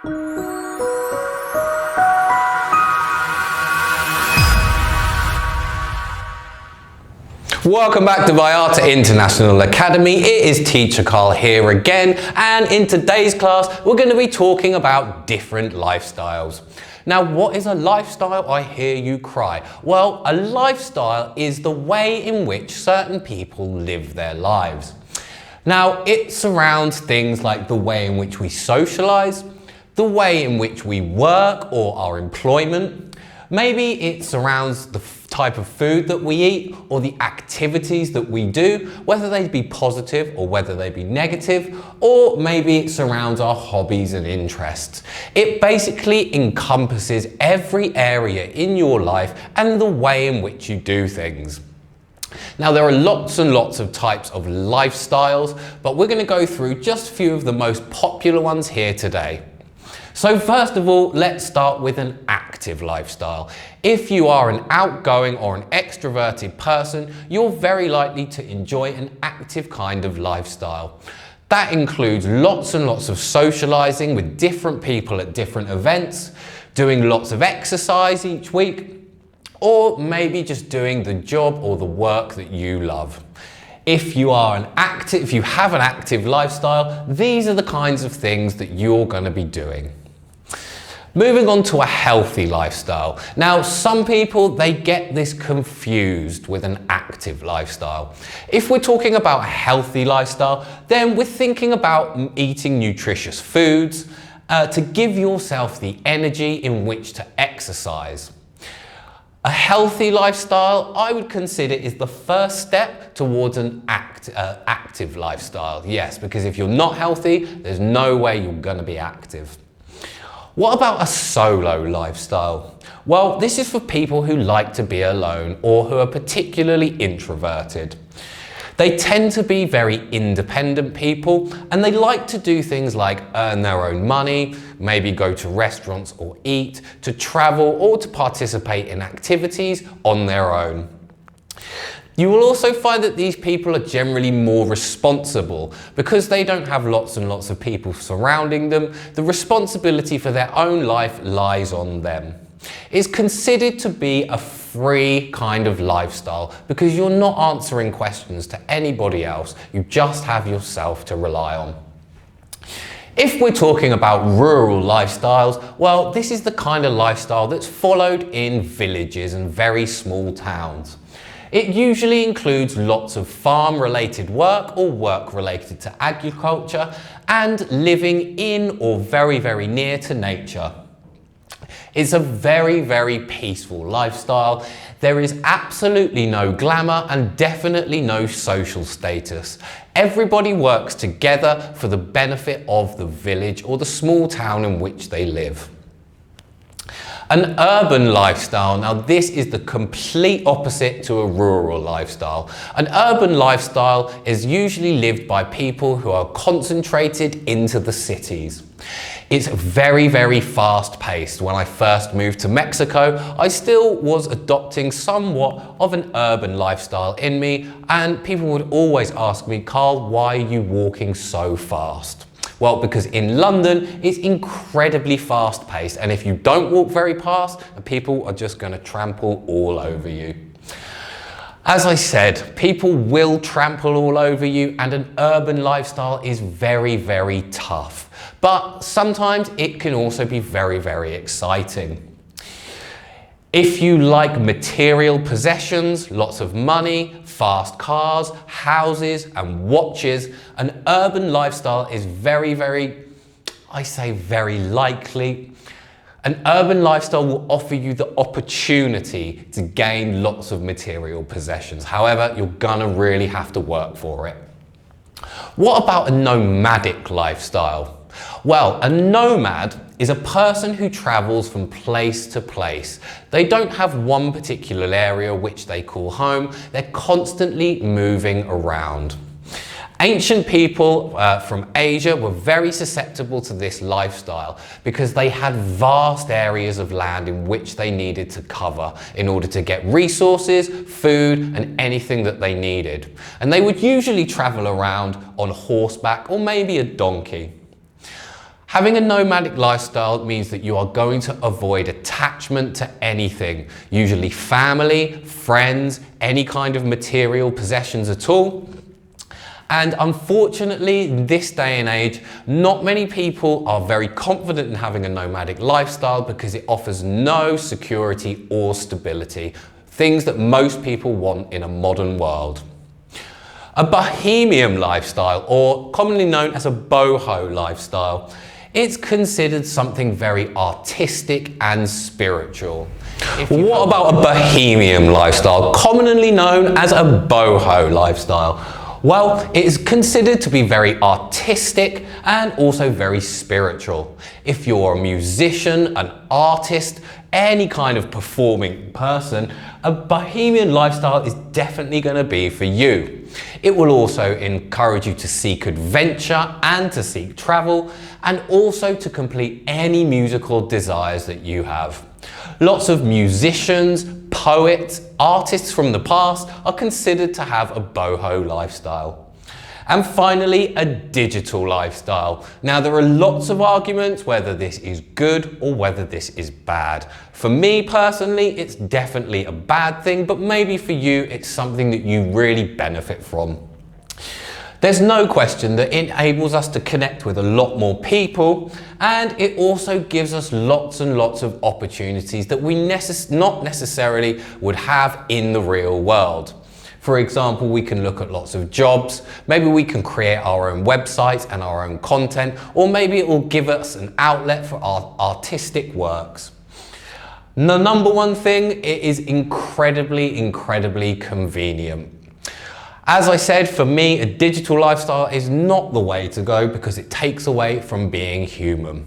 Welcome back to Viata International Academy. It is Teacher Carl here again, and in today's class we're going to be talking about different lifestyles. Now, what is a lifestyle? I hear you cry. Well, a lifestyle is the way in which certain people live their lives. Now, it surrounds things like the way in which we socialize, the way in which we work or our employment. Maybe it surrounds the type of food that we eat or the activities that we do, whether they be positive or whether they be negative, or maybe it surrounds our hobbies and interests. It basically encompasses every area in your life and the way in which you do things. Now, there are lots and lots of types of lifestyles, but we're going to go through just a few of the most popular ones here today. So first of all, let's start with an active lifestyle. If you are an outgoing or an extroverted person, you're very likely to enjoy an active kind of lifestyle. That includes lots and lots of socializing with different people at different events, doing lots of exercise each week, or maybe just doing the job or the work that you love. If you have an active lifestyle, these are the kinds of things that you're going to be doing. Moving on to a healthy lifestyle. Now, some people, they get this confused with an active lifestyle. If we're talking about a healthy lifestyle, then we're thinking about eating nutritious foods to give yourself the energy in which to exercise. A healthy lifestyle, I would consider, is the first step towards an active lifestyle. Yes, because if you're not healthy, there's no way you're going to be active. What about a solo lifestyle? Well, this is for people who like to be alone or who are particularly introverted. They tend to be very independent people, and they like to do things like earn their own money, maybe go to restaurants or eat, to travel or to participate in activities on their own. You will also find that these people are generally more responsible because they don't have lots and lots of people surrounding them. The responsibility for their own life lies on them. It's considered to be a free kind of lifestyle because you're not answering questions to anybody else. You just have yourself to rely on. If we're talking about rural lifestyles, well, this is the kind of lifestyle that's followed in villages and very small towns. It usually includes lots of farm-related work or work related to agriculture and living in or very, very near to nature. It's a very, very peaceful lifestyle. There is absolutely no glamour and definitely no social status. Everybody works together for the benefit of the village or the small town in which they live. An urban lifestyle, now this is the complete opposite to a rural lifestyle. An urban lifestyle is usually lived by people who are concentrated into the cities. It's very, very fast paced. When I first moved to Mexico, I still was adopting somewhat of an urban lifestyle in me, and people would always ask me, Carl, why are you walking so fast? Well, because in London, it's incredibly fast paced, and if you don't walk very fast, people are just going to trample all over you. As I said, people will trample all over you, and an urban lifestyle is very, very tough. But sometimes it can also be very, very exciting. If you like material possessions, lots of money, fast cars, houses and watches, an urban lifestyle is very, very likely. An urban lifestyle will offer you the opportunity to gain lots of material possessions. However, you're gonna really have to work for it. What about a nomadic lifestyle? Well, a nomad is a person who travels from place to place. They don't have one particular area which they call home. They're constantly moving around. Ancient people from Asia were very susceptible to this lifestyle because they had vast areas of land in which they needed to cover in order to get resources, food, and anything that they needed. And they would usually travel around on horseback or maybe a donkey. Having a nomadic lifestyle means that you are going to avoid attachment to anything, usually family, friends, any kind of material possessions at all. And unfortunately, in this day and age, not many people are very confident in having a nomadic lifestyle because it offers no security or stability, things that most people want in a modern world. A bohemian lifestyle, or commonly known as a boho lifestyle, it's considered something very artistic and spiritual. What about a bohemian lifestyle, commonly known as a boho lifestyle? Well, it is considered to be very artistic and also very spiritual. If you're a musician, an artist, any kind of performing person, a bohemian lifestyle is definitely going to be for you. It will also encourage you to seek adventure and to seek travel, and also to complete any musical desires that you have. Lots of musicians, poets, artists from the past are considered to have a boho lifestyle. And finally, a digital lifestyle. Now, there are lots of arguments whether this is good or whether this is bad. For me personally, it's definitely a bad thing, but maybe for you, it's something that you really benefit from. There's no question that it enables us to connect with a lot more people, and it also gives us lots and lots of opportunities that we not necessarily would have in the real world. For example, we can look at lots of jobs, maybe we can create our own websites and our own content, or maybe it will give us an outlet for our artistic works. The number one thing, it is incredibly convenient. As I said, for me, a digital lifestyle is not the way to go because it takes away from being human.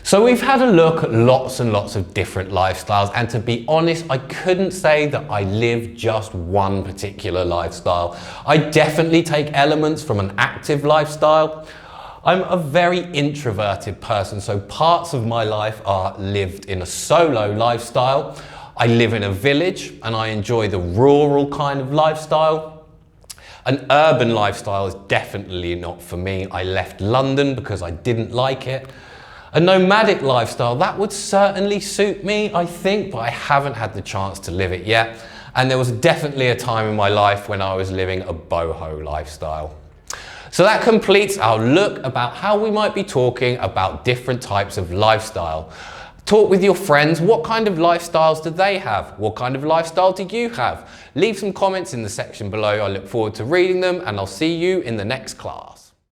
So we've had a look at lots and lots of different lifestyles, and to be honest, I couldn't say that I live just one particular lifestyle. I definitely take elements from an active lifestyle. I'm a very introverted person, so parts of my life are lived in a solo lifestyle. I live in a village and I enjoy the rural kind of lifestyle. An urban lifestyle is definitely not for me. I left London because I didn't like it. A nomadic lifestyle, that would certainly suit me, I think, but I haven't had the chance to live it yet. And there was definitely a time in my life when I was living a boho lifestyle. So that completes our look about how we might be talking about different types of lifestyle. Talk with your friends. What kind of lifestyles do they have? What kind of lifestyle do you have? Leave some comments in the section below. I look forward to reading them, and I'll see you in the next class.